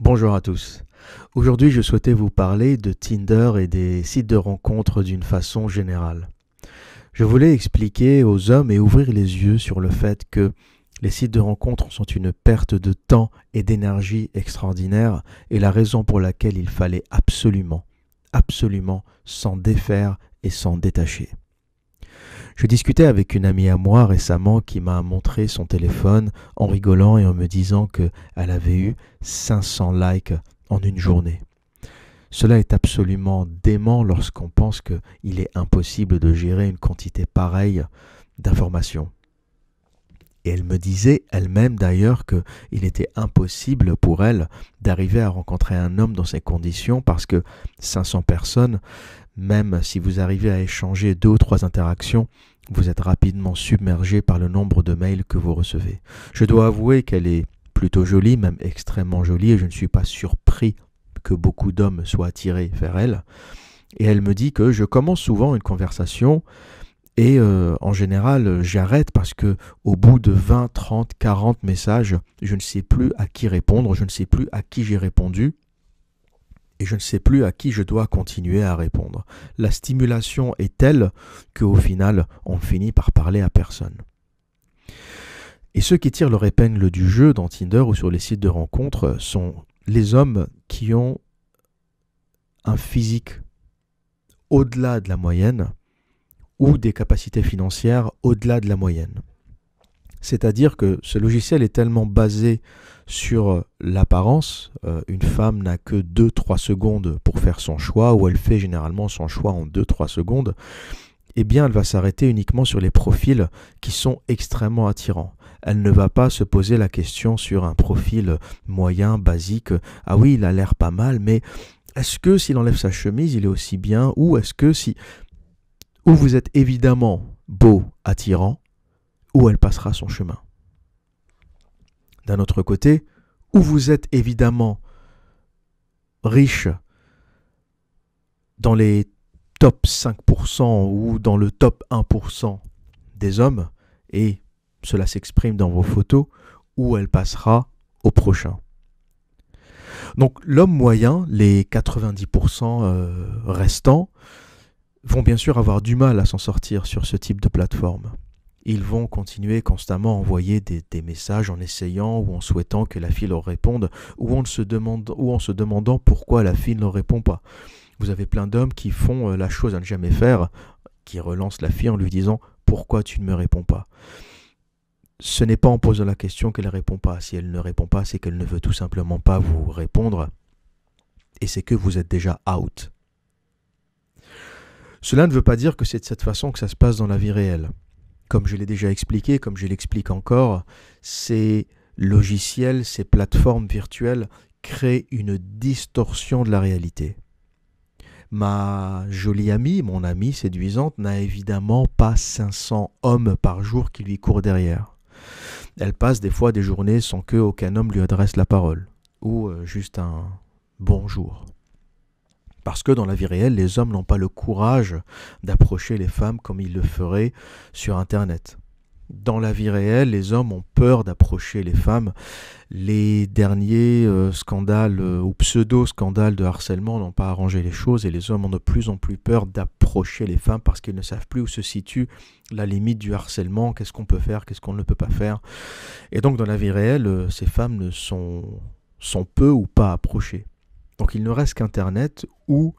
Bonjour à tous. Aujourd'hui, je souhaitais vous parler de Tinder et des sites de rencontres d'une façon générale. Je voulais expliquer aux hommes et ouvrir les yeux sur le fait que les sites de rencontres sont une perte de temps et d'énergie extraordinaire et la raison pour laquelle il fallait absolument s'en défaire et s'en détacher. Je discutais avec une amie à moi récemment qui m'a montré son téléphone en rigolant et en me disant qu'elle avait eu 500 likes en une journée. Cela est absolument dément lorsqu'on pense qu'il est impossible de gérer une quantité pareille d'informations. Et elle me disait elle-même d'ailleurs qu'il était impossible pour elle d'arriver à rencontrer un homme dans ces conditions parce que 500 personnes, même si vous arrivez à échanger 2 ou 3 interactions, vous êtes rapidement submergé par le nombre de mails que vous recevez. Je dois avouer qu'elle est plutôt jolie, même extrêmement jolie, et je ne suis pas surpris que beaucoup d'hommes soient attirés vers elle. Et elle me dit que je commence souvent une conversation et en général j'arrête parce que au bout de 20, 30, 40 messages, je ne sais plus à qui répondre, je ne sais plus à qui j'ai répondu. Et je ne sais plus à qui je dois continuer à répondre. La stimulation est telle qu'au final, on finit par parler à personne. Et ceux qui tirent leur épingle du jeu dans Tinder ou sur les sites de rencontres sont les hommes qui ont un physique au-delà de la moyenne ou des capacités financières au-delà de la moyenne. C'est-à-dire que ce logiciel est tellement basé sur l'apparence, une femme n'a que 2-3 secondes pour faire son choix, ou elle fait généralement son choix en 2-3 secondes, eh bien elle va s'arrêter uniquement sur les profils qui sont extrêmement attirants. Elle ne va pas se poser la question sur un profil moyen, basique, ah oui, il a l'air pas mal, mais est-ce que s'il enlève sa chemise, il est aussi bien, ou est-ce que si... Ou vous êtes évidemment beau, attirant, où elle passera son chemin. D'un autre côté, où vous êtes évidemment riche dans les top 5% ou dans le top 1% des hommes, et cela s'exprime dans vos photos, où elle passera au prochain. Donc l'homme moyen, les 90% restants, vont bien sûr avoir du mal à s'en sortir sur ce type de plateforme. Ils vont continuer constamment à envoyer des messages en essayant ou en souhaitant que la fille leur réponde ou en se demandant pourquoi la fille ne leur répond pas. Vous avez plein d'hommes qui font la chose à ne jamais faire, qui relancent la fille en lui disant « Pourquoi tu ne me réponds pas ?» Ce n'est pas en posant la question qu'elle ne répond pas. Si elle ne répond pas, c'est qu'elle ne veut tout simplement pas vous répondre et c'est que vous êtes déjà out. Cela ne veut pas dire que c'est de cette façon que ça se passe dans la vie réelle. Comme je l'ai déjà expliqué, comme je l'explique encore, ces logiciels, ces plateformes virtuelles créent une distorsion de la réalité. Ma jolie amie, mon amie séduisante, n'a évidemment pas 500 hommes par jour qui lui courent derrière. Elle passe des fois des journées sans qu'aucun homme lui adresse la parole, ou juste un bonjour. Parce que dans la vie réelle, les hommes n'ont pas le courage d'approcher les femmes comme ils le feraient sur Internet. Dans la vie réelle, les hommes ont peur d'approcher les femmes. Les derniers scandales ou pseudo-scandales de harcèlement n'ont pas arrangé les choses et les hommes ont de plus en plus peur d'approcher les femmes parce qu'ils ne savent plus où se situe la limite du harcèlement, qu'est-ce qu'on peut faire, qu'est-ce qu'on ne peut pas faire. Et donc dans la vie réelle, ces femmes sont peu ou pas approchées. Donc il ne reste qu'Internet où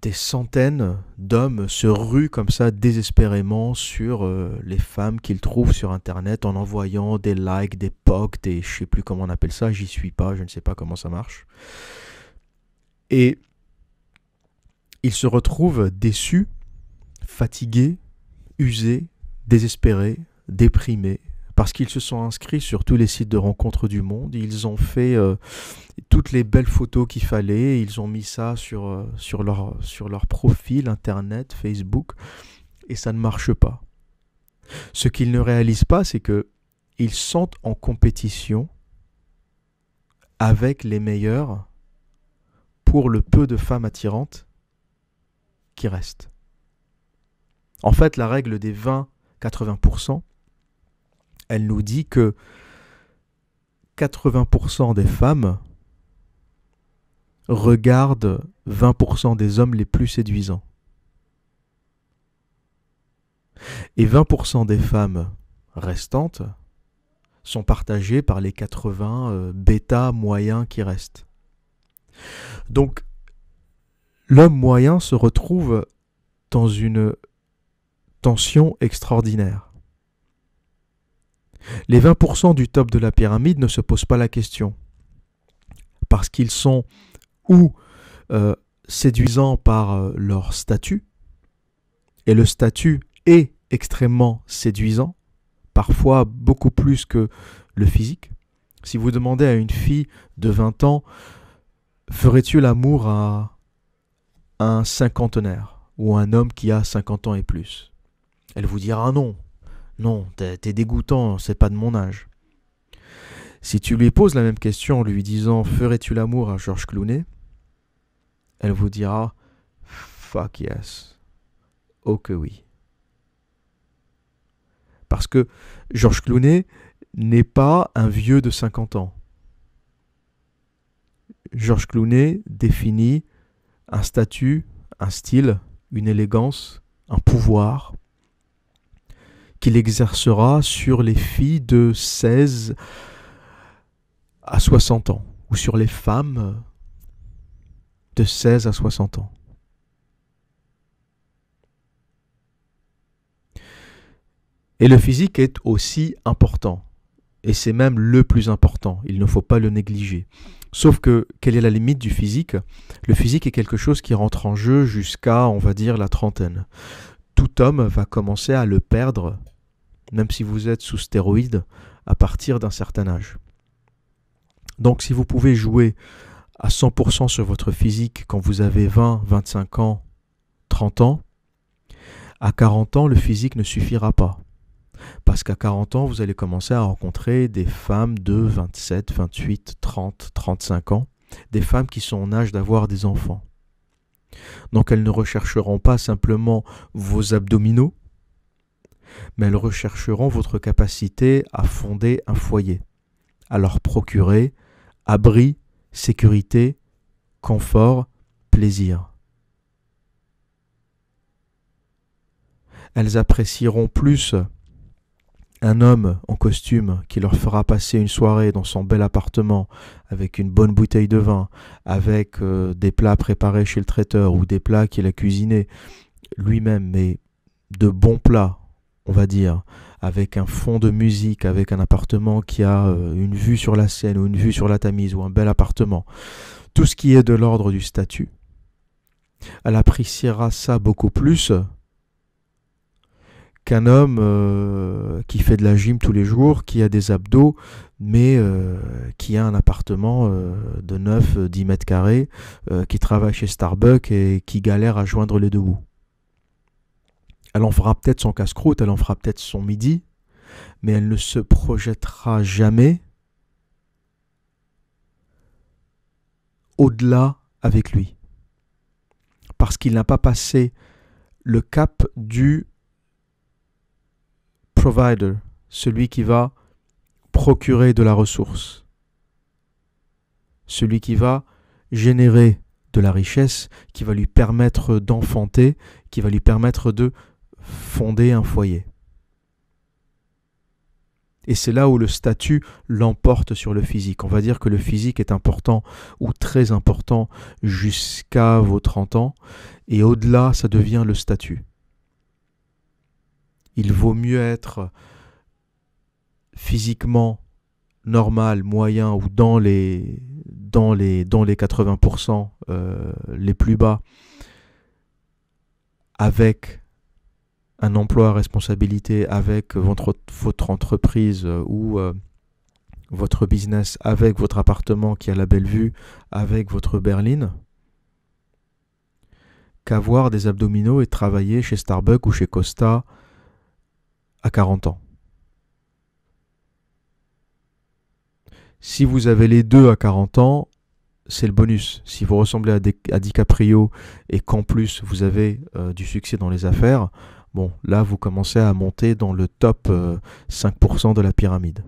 des centaines d'hommes se ruent comme ça désespérément sur les femmes qu'ils trouvent sur Internet en envoyant des likes, des pocs, des je ne sais plus comment on appelle ça, j'y suis pas, je ne sais pas comment ça marche. Et ils se retrouvent déçus, fatigués, usés, désespérés, déprimés, parce qu'ils se sont inscrits sur tous les sites de rencontres du monde, ils ont fait toutes les belles photos qu'il fallait, ils ont mis ça sur leur profil Internet, Facebook, et ça ne marche pas. Ce qu'ils ne réalisent pas, c'est qu'ils sont en compétition avec les meilleurs pour le peu de femmes attirantes qui restent. En fait, la règle des 20-80%, elle nous dit que 80% des femmes regarde 20% des hommes les plus séduisants. Et 20% des femmes restantes sont partagées par les 80 bêta moyens qui restent. Donc, l'homme moyen se retrouve dans une tension extraordinaire. Les 20% du top de la pyramide ne se posent pas la question, parce qu'ils sont ou séduisants par leur statut, et le statut est extrêmement séduisant, parfois beaucoup plus que le physique. Si vous demandez à une fille de 20 ans, ferais-tu l'amour à un cinquantenaire ou un homme qui a 50 ans et plus? Elle vous dira non, t'es dégoûtant, c'est pas de mon âge. Si tu lui poses la même question en lui disant ferais-tu l'amour à George Clooney, elle vous dira fuck yes, oh que oui. Parce que George Clooney n'est pas un vieux de 50 ans. George Clooney définit un statut, un style, une élégance, un pouvoir qu'il exercera sur les filles de 16 à 60 ans ou sur les femmes de 16 à 60 ans. Et le physique est aussi important. Et c'est même le plus important. Il ne faut pas le négliger. Sauf que, quelle est la limite du physique? Le physique est quelque chose qui rentre en jeu jusqu'à, on va dire, la trentaine. Tout homme va commencer à le perdre, même si vous êtes sous stéroïdes, à partir d'un certain âge. Donc si vous pouvez jouer à 100% sur votre physique quand vous avez 20, 25 ans, 30 ans, à 40 ans, le physique ne suffira pas. Parce qu'à 40 ans, vous allez commencer à rencontrer des femmes de 27, 28, 30, 35 ans, des femmes qui sont en âge d'avoir des enfants. Donc elles ne rechercheront pas simplement vos abdominaux, mais elles rechercheront votre capacité à fonder un foyer, à leur procurer abri, sécurité, confort, plaisir. Elles apprécieront plus un homme en costume qui leur fera passer une soirée dans son bel appartement avec une bonne bouteille de vin, avec des plats préparés chez le traiteur ou des plats qu'il a cuisinés lui-même, mais de bons plats, on va dire, avec un fond de musique, avec un appartement qui a une vue sur la Seine ou une vue sur la Tamise ou un bel appartement. Tout ce qui est de l'ordre du statut. Elle appréciera ça beaucoup plus qu'un homme qui fait de la gym tous les jours, qui a des abdos, mais qui a un appartement de 9-10 mètres carrés, qui travaille chez Starbucks et qui galère à joindre les deux bouts. Elle en fera peut-être son casse-croûte, elle en fera peut-être son midi, mais elle ne se projettera jamais au-delà avec lui. Parce qu'il n'a pas passé le cap du provider, celui qui va procurer de la ressource, celui qui va générer de la richesse, qui va lui permettre d'enfanter, qui va lui permettre de fonder un foyer. Et c'est là où le statut l'emporte sur le physique. On va dire que le physique est important ou très important jusqu'à vos 30 ans, et au-delà, ça devient le statut. Il vaut mieux être physiquement normal, moyen ou dans les 80% les plus bas, avec un emploi à responsabilité, avec votre entreprise ou votre business, avec votre appartement qui a la belle vue, avec votre berline, qu'avoir des abdominaux et travailler chez Starbucks ou chez Costa à 40 ans. Si vous avez les deux à 40 ans, c'est le bonus. Si vous ressemblez à DiCaprio et qu'en plus vous avez du succès dans les affaires, bon, là vous commencez à monter dans le top 5% de la pyramide.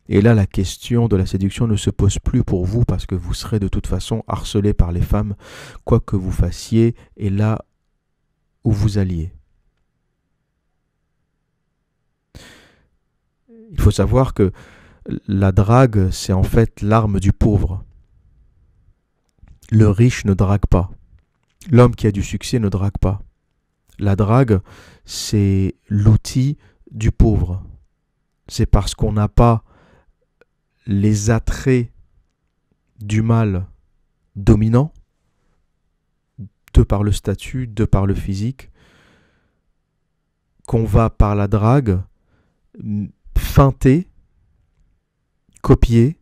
Et là, la question de la séduction ne se pose plus pour vous parce que vous serez de toute façon harcelé par les femmes, quoi que vous fassiez et là où vous alliez. Il faut savoir que la drague, c'est en fait l'arme du pauvre. Le riche ne drague pas. L'homme qui a du succès ne drague pas. La drague, c'est l'outil du pauvre. C'est parce qu'on n'a pas les attraits du mâle dominant, de par le statut, de par le physique, qu'on va par la drague feinter, copier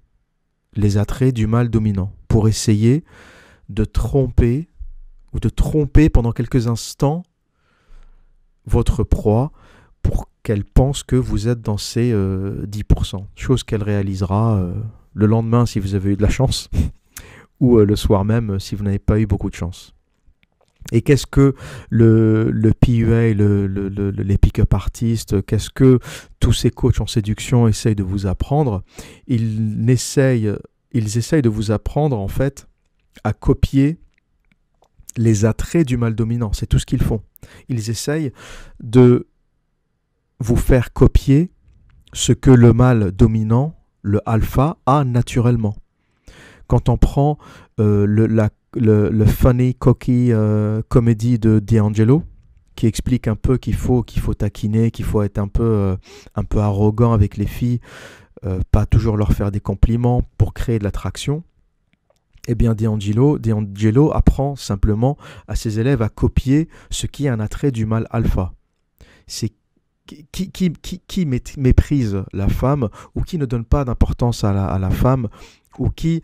les attraits du mâle dominant pour essayer de tromper ou de tromper pendant quelques instants votre proie pour qu'elle pense que vous êtes dans ces 10%, chose qu'elle réalisera le lendemain si vous avez eu de la chance ou le soir même si vous n'avez pas eu beaucoup de chance. Et qu'est-ce que le PUA, les pick-up artistes, qu'est-ce que tous ces coachs en séduction essayent de vous apprendre? Ils essayent de vous apprendre en fait à copier les attraits du mâle dominant. C'est tout ce qu'ils font. Ils essayent de vous faire copier ce que le mâle dominant, le alpha, a naturellement. Quand on prend le funny, cocky comédie de D'Angelo, qui explique un peu qu'il faut taquiner, qu'il faut être un peu arrogant avec les filles, pas toujours leur faire des compliments pour créer de l'attraction, eh bien D'Angelo apprend simplement à ses élèves à copier ce qui est un attrait du mâle alpha. C'est qui méprise la femme ou qui ne donne pas d'importance à la femme ou qui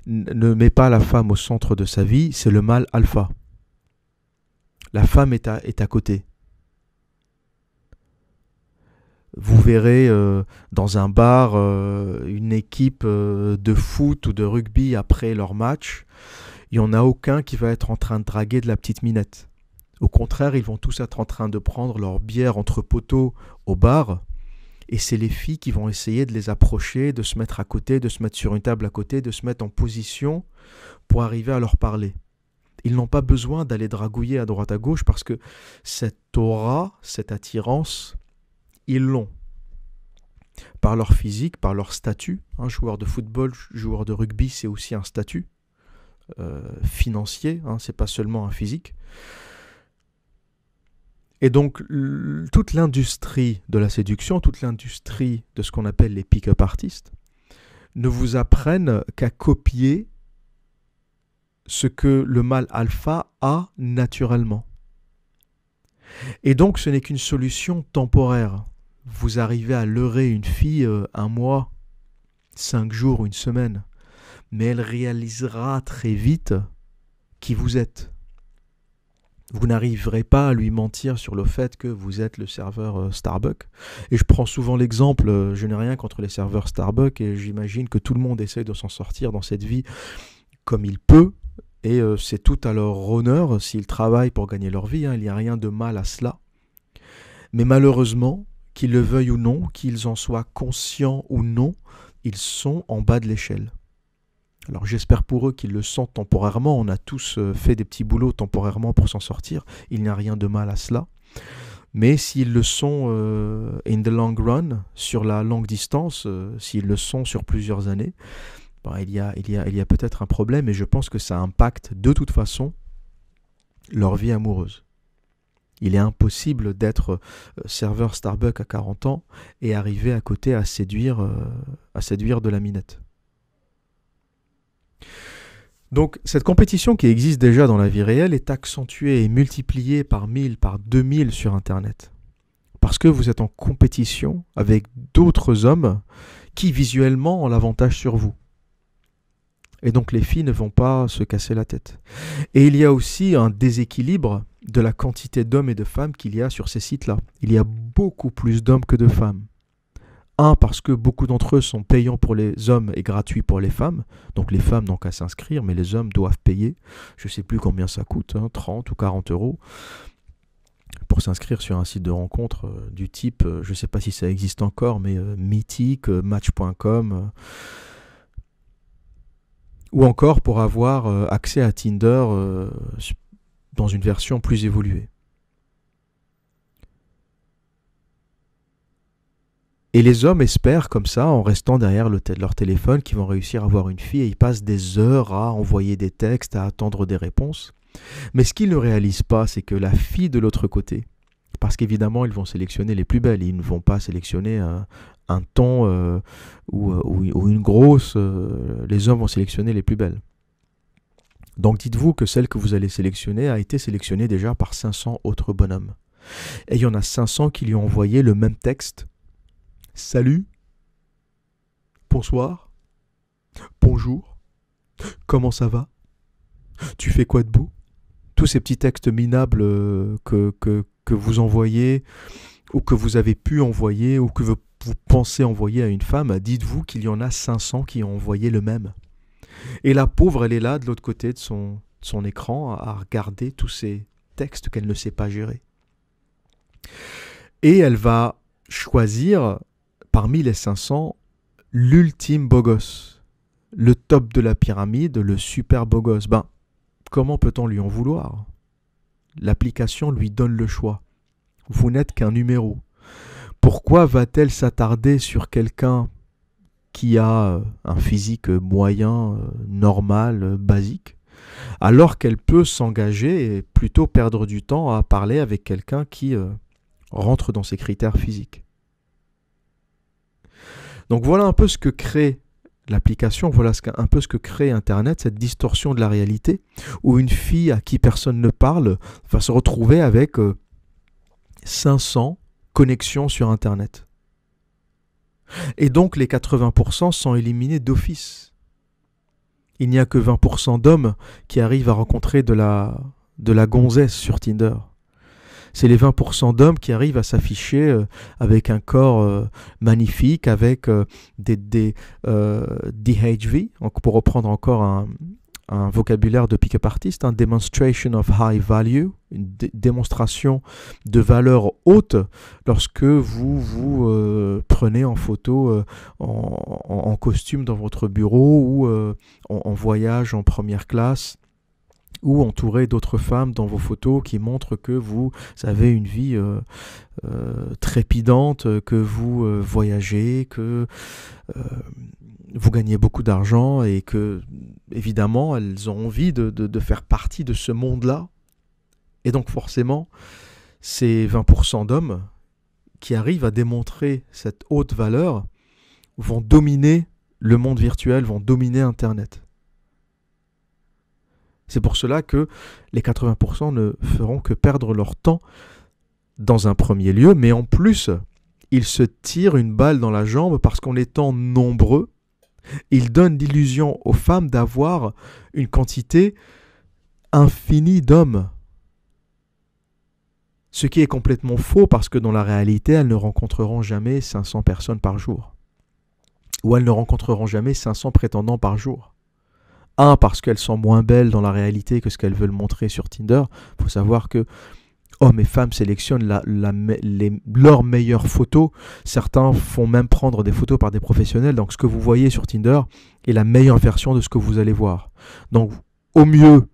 ne met pas la femme au centre de sa vie, c'est le mâle alpha. La femme est à côté. Vous verrez dans un bar une équipe de foot ou de rugby après leur match, il n'y en a aucun qui va être en train de draguer de la petite minette. Au contraire, ils vont tous être en train de prendre leur bière entre poteaux au bar, et c'est les filles qui vont essayer de les approcher, de se mettre à côté, de se mettre sur une table à côté, de se mettre en position pour arriver à leur parler. Ils n'ont pas besoin d'aller dragouiller à droite à gauche parce que cette aura, cette attirance, ils l'ont. Par leur physique, par leur statut. Un joueur de football, joueur de rugby, c'est aussi un statut financier, c'est pas seulement un physique. Et donc, toute l'industrie de la séduction, toute l'industrie de ce qu'on appelle les pick-up artistes, ne vous apprennent qu'à copier ce que le mâle alpha a naturellement. Et donc, ce n'est qu'une solution temporaire. Vous arrivez à leurrer une fille 1 mois, 5 jours, 1 semaine, mais elle réalisera très vite qui vous êtes. Vous n'arriverez pas à lui mentir sur le fait que vous êtes le serveur Starbucks. Et je prends souvent l'exemple, je n'ai rien contre les serveurs Starbucks et j'imagine que tout le monde essaye de s'en sortir dans cette vie comme il peut. Et c'est tout à leur honneur s'ils travaillent pour gagner leur vie. Il n'y a rien de mal à cela. Mais malheureusement, qu'ils le veuillent ou non, qu'ils en soient conscients ou non, ils sont en bas de l'échelle. Alors j'espère pour eux qu'ils le sont temporairement. On a tous fait des petits boulots temporairement pour s'en sortir. Il n'y a rien de mal à cela. Mais s'ils le sont in the long run, sur la longue distance, s'ils le sont sur plusieurs années, il y a peut-être un problème et je pense que ça impacte de toute façon leur vie amoureuse. Il est impossible d'être serveur Starbucks à 40 ans et arriver à côté à séduire de la minette. Donc cette compétition qui existe déjà dans la vie réelle est accentuée et multipliée par 1000, par 2000 sur Internet. Parce que vous êtes en compétition avec d'autres hommes qui visuellement ont l'avantage sur vous. Et donc les filles ne vont pas se casser la tête. Et il y a aussi un déséquilibre de la quantité d'hommes et de femmes qu'il y a sur ces sites-là. Il y a beaucoup plus d'hommes que de femmes. Parce que beaucoup d'entre eux sont payants pour les hommes et gratuits pour les femmes. Donc les femmes n'ont qu'à s'inscrire, mais les hommes doivent payer. Je ne sais plus combien ça coûte, 30 ou 40 euros pour s'inscrire sur un site de rencontre du type, je ne sais pas si ça existe encore, mais Mythique, Match.com, ou encore pour avoir accès à Tinder dans une version plus évoluée. Et les hommes espèrent comme ça, en restant derrière leur téléphone, qu'ils vont réussir à avoir une fille, et ils passent des heures à envoyer des textes, à attendre des réponses. Mais ce qu'ils ne réalisent pas, c'est que la fille de l'autre côté, parce qu'évidemment ils vont sélectionner les plus belles, ils ne vont pas sélectionner un ton ou une grosse, les hommes vont sélectionner les plus belles. Donc dites-vous que celle que vous allez sélectionner a été sélectionnée déjà par 500 autres bonhommes. Et il y en a 500 qui lui ont envoyé le même texte. Salut, bonsoir, bonjour, comment ça va? Tu fais quoi de beau? Tous ces petits textes minables que vous envoyez, ou que vous avez pu envoyer, ou que vous pensez envoyer à une femme, dites-vous qu'il y en a 500 qui ont envoyé le même. Et la pauvre, elle est là, de l'autre côté de son écran, à regarder tous ces textes qu'elle ne sait pas gérer. Et elle va choisir, parmi les 500, l'ultime beau gosse, le top de la pyramide, le super beau gosse. Ben, comment peut-on lui en vouloir? L'application lui donne le choix. Vous n'êtes qu'un numéro. Pourquoi va-t-elle s'attarder sur quelqu'un qui a un physique moyen, normal, basique, alors qu'elle peut s'engager et plutôt perdre du temps à parler avec quelqu'un qui rentre dans ses critères physiques? Donc voilà un peu ce que crée l'application, voilà un peu ce que crée Internet, cette distorsion de la réalité, où une fille à qui personne ne parle va se retrouver avec 500 connexions sur Internet. Et donc les 80% sont éliminés d'office. Il n'y a que 20% d'hommes qui arrivent à rencontrer de la gonzesse sur Tinder. C'est les 20% d'hommes qui arrivent à s'afficher avec un corps magnifique, avec des DHV, pour reprendre encore un vocabulaire de pick-up artist, demonstration of high value, une démonstration de valeur haute lorsque vous prenez en photo en costume dans votre bureau ou en voyage en première classe, ou entouré d'autres femmes dans vos photos qui montrent que vous avez une vie trépidante, que vous voyagez, que vous gagnez beaucoup d'argent et que, évidemment, elles ont envie de faire partie de ce monde-là. Et donc forcément, ces 20% d'hommes qui arrivent à démontrer cette haute valeur vont dominer le monde virtuel, vont dominer Internet. C'est pour cela que les 80% ne feront que perdre leur temps dans un premier lieu, mais en plus, ils se tirent une balle dans la jambe parce qu'en étant nombreux, ils donnent l'illusion aux femmes d'avoir une quantité infinie d'hommes. Ce qui est complètement faux parce que dans la réalité, elles ne rencontreront jamais 500 personnes par jour. Ou elles ne rencontreront jamais 500 prétendants par jour. Parce qu'elles sont moins belles dans la réalité que ce qu'elles veulent montrer sur Tinder. Il faut savoir que hommes et femmes sélectionnent leurs meilleures photos. Certains font même prendre des photos par des professionnels. Donc ce que vous voyez sur Tinder est la meilleure version de ce que vous allez voir. Donc au mieux,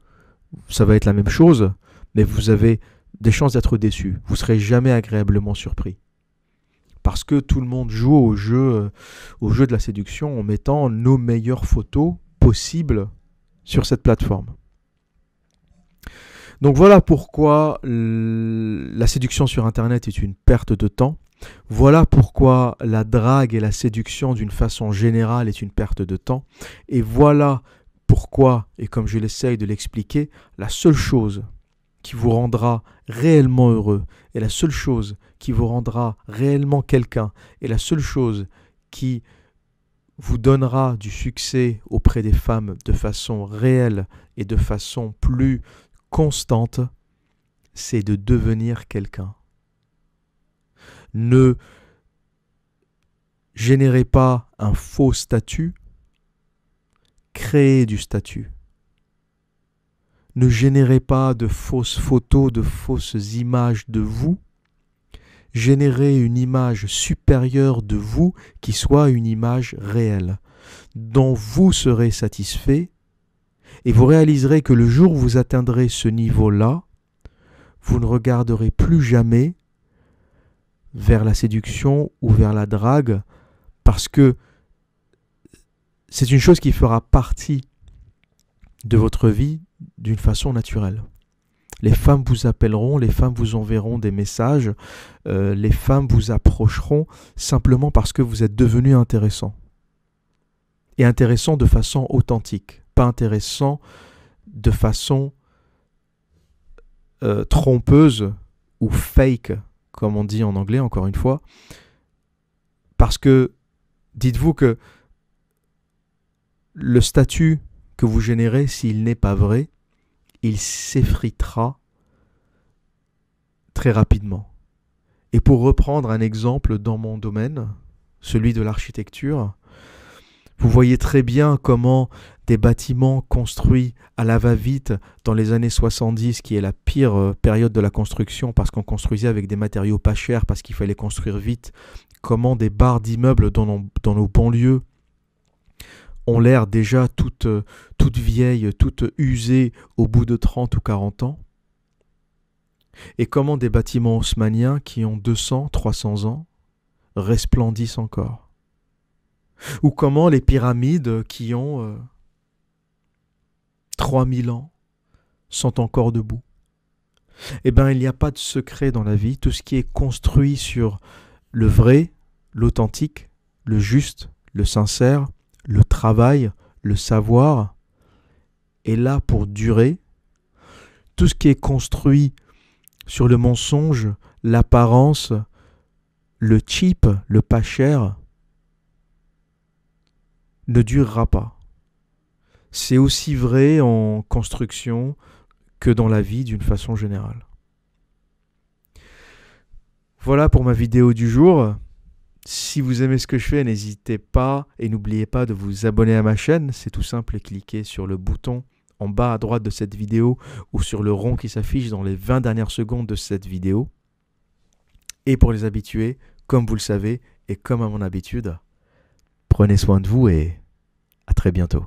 ça va être la même chose, mais vous avez des chances d'être déçu. Vous ne serez jamais agréablement surpris. Parce que tout le monde joue au jeu de la séduction en mettant nos meilleures photos possibles sur cette plateforme. Donc voilà pourquoi la séduction sur Internet est une perte de temps. Voilà pourquoi la drague et la séduction d'une façon générale est une perte de temps. Et voilà pourquoi, et comme je l'essaye de l'expliquer, la seule chose qui vous rendra réellement heureux, et la seule chose qui vous rendra réellement quelqu'un, et la seule chose qui vous donnera du succès auprès des femmes de façon réelle et de façon plus constante, c'est de devenir quelqu'un. Ne générez pas un faux statut, créez du statut. Ne générez pas de fausses photos, de fausses images de vous. Générez une image supérieure de vous qui soit une image réelle, dont vous serez satisfait, et vous réaliserez que le jour où vous atteindrez ce niveau-là, vous ne regarderez plus jamais vers la séduction ou vers la drague, parce que c'est une chose qui fera partie de votre vie d'une façon naturelle. Les femmes vous appelleront, les femmes vous enverront des messages, les femmes vous approcheront simplement parce que vous êtes devenu intéressant. Et intéressant de façon authentique, pas intéressant de façon trompeuse ou fake, comme on dit en anglais, encore une fois. Parce que, dites-vous que le statut que vous générez, s'il n'est pas vrai, il s'effritera très rapidement. Et pour reprendre un exemple dans mon domaine, celui de l'architecture, vous voyez très bien comment des bâtiments construits à la va-vite dans les années 70, qui est la pire période de la construction parce qu'on construisait avec des matériaux pas chers, parce qu'il fallait construire vite, comment des barres d'immeubles dans nos banlieues ont l'air déjà toutes vieilles, toutes usées au bout de 30 ou 40 ans. Et comment des bâtiments haussmanniens qui ont 200, 300 ans resplendissent encore. Ou comment les pyramides qui ont 3000 ans sont encore debout. Eh bien, il n'y a pas de secret dans la vie. Tout ce qui est construit sur le vrai, l'authentique, le juste, le sincère, le travail, le savoir est là pour durer. Tout ce qui est construit sur le mensonge, l'apparence, le cheap, le pas cher, ne durera pas. C'est aussi vrai en construction que dans la vie d'une façon générale. Voilà pour ma vidéo du jour. Si vous aimez ce que je fais, n'hésitez pas et n'oubliez pas de vous abonner à ma chaîne. C'est tout simple, cliquez sur le bouton en bas à droite de cette vidéo ou sur le rond qui s'affiche dans les 20 dernières secondes de cette vidéo. Et pour les habitués, comme vous le savez et comme à mon habitude, prenez soin de vous et à très bientôt.